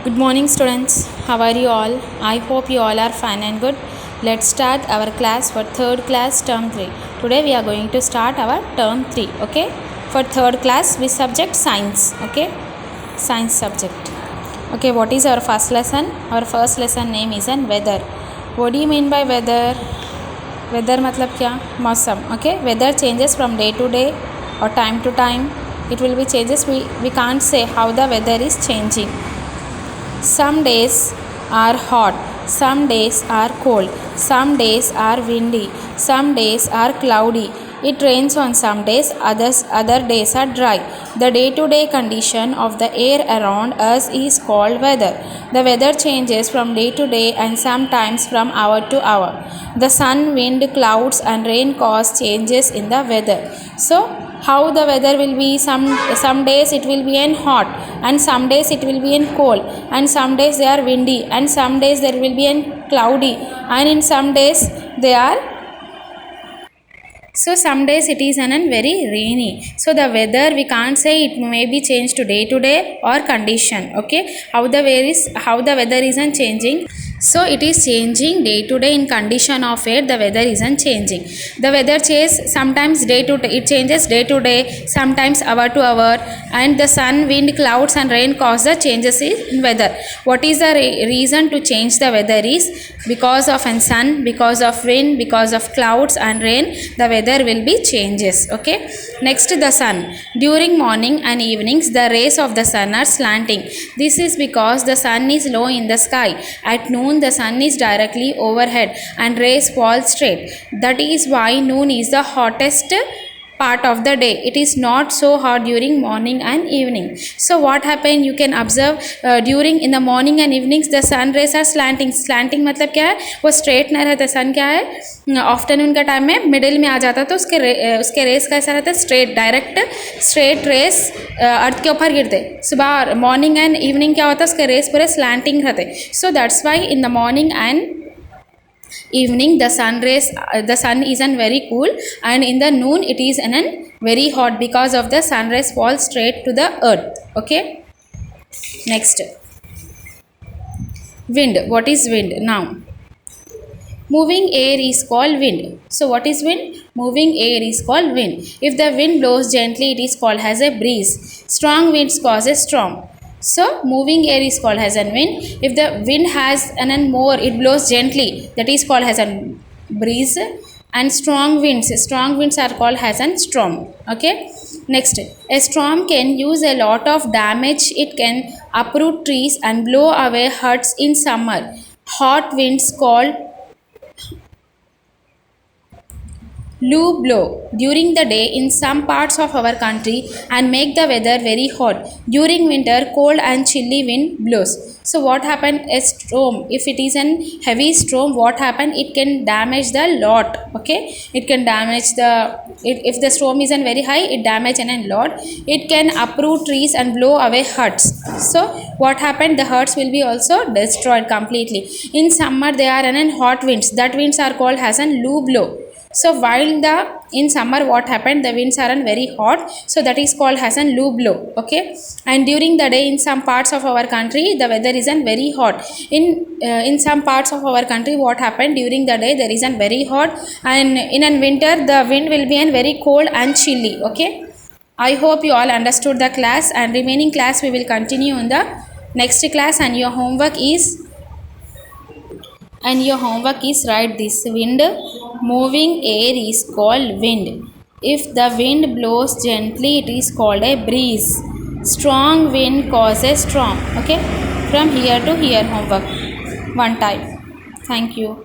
Good morning, students. How are you all? I hope you all are fine and good. Let's start our class for third class term 3. Today we are going to start our term 3. Okay, for third class with subject science. Okay, science subject. Okay, what is our first lesson? Our first lesson name is an weather. What do you mean by weather? Weather मतलब क्या? मौसम. Okay, weather changes from day to day or time to time. It will be changes. We can't say how the weather is changing. Some days are hot, some days are cold, some days are windy, some days are cloudy. It rains on some days, other days are dry. The day-to-day condition of the air around us is called weather. The weather changes from day to day and sometimes from hour to hour. The sun, wind, clouds and rain cause changes in the weather. So how the weather will be, some days it will be in hot and some days it will be in cold and some days they are windy and some days there will be in cloudy and in some days they are, so some days it is an very rainy. So the weather we can't say it may be changed to day or condition. Okay, how the weather isn't changing. So it is changing day to day in condition of air. The weather isn't changing. The weather changes sometimes day to day. It changes day to day, sometimes hour to hour, and the sun, wind, clouds and rain cause the changes in weather. What is the reason to change the weather is because of an sun, because of wind, because of clouds and rain. The weather will be changes. Okay, next, the sun. During morning and evenings the rays of the sun are slanting. This is because the sun is low in the sky. At noon the sun is directly overhead and rays fall straight. That is why noon is the hottest part of the day. It is not so hot during morning and evening. So what happened, you can observe during in the morning and evenings the sun rays are slanting. Slanting मतलब क्या है, वो straight नहीं रहता. sun क्या है, afternoon का time में मिडिल में आ जाता है तो उसके रेस कैसा रहता है, स्ट्रेट, डायरेक्ट स्ट्रेट रेस अर्थ के ऊपर गिरते. सुबह मॉर्निंग एंड इवनिंग क्या होता है, उसके रेस पूरे स्लैंटिंग रहते. So that's why in the morning and evening the sun isn't very cool and in the noon it is very hot because of the sun rays fall straight to the earth. Okay, next, wind. What is wind? Now, moving air is called wind. So what is wind? Moving air is called wind. If the wind blows gently it is called as a breeze. Strong winds cause a storm. So moving air is called as a wind. If the wind has more, it blows gently, that is called as a breeze. And strong winds are called as a storm. Okay, next, a storm can use a lot of damage. It can uproot trees and blow away huts in summer. Hot winds called Loo blow during the day in some parts of our country and make the weather very hot. During winter, cold and chilly wind blows. So what happened? A storm, if it is a heavy storm, what happened? It can damage the lot. Okay, it can damage the, if the storm is very high, it damage a lot. It can uproot trees and blow away huts. So what happened? The huts will be also destroyed completely. In summer there are hot winds. That winds are called as a loo blow. So while in summer what happened, the winds are very hot, so that is called as a loo blow. Okay, and during the day in some parts of our country the weather isn't very hot. In some parts of our country what happened, during the day there isn't very hot and in winter the wind will be very cold and chilly. Okay, I hope you all understood the class, and remaining class we will continue in the next class. And your homework is write this. Wind, moving air is called wind. If the wind blows gently it is called a breeze. Strong wind causes storm. Okay, from here to here homework one time. Thank you.